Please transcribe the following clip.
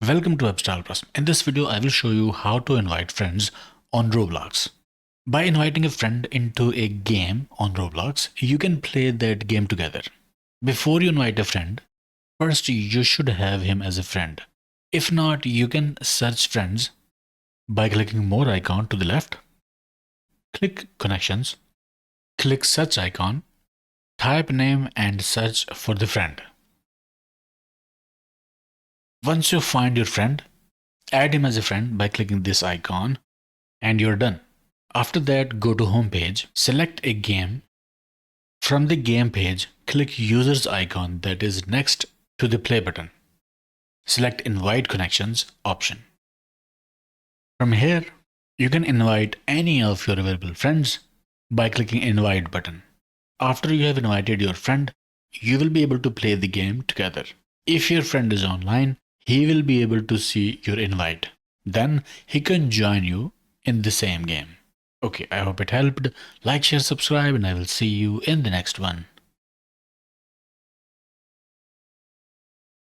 Welcome to Upstyle Plus. In this video, I will show you how to invite friends on Roblox. By inviting a friend into a game on Roblox, you can play that game together. Before you invite a friend, first you should have him as a friend. If not, you can search friends by clicking more icon to the left. Click connections, click search icon, type name and search for the friend. Once you find your friend, add him as a friend by clicking this icon and you're done. After that, go to home page, select a game. From the game page, click users icon that is next to the play button. Select invite connections option. From here, you can invite any of your available friends by clicking invite button. After you have invited your friend, you will be able to play the game together. If your friend is online, he will be able to see your invite. Then he can join you in the same game. Okay, I hope it helped. Like, share, subscribe, and I will see you in the next one.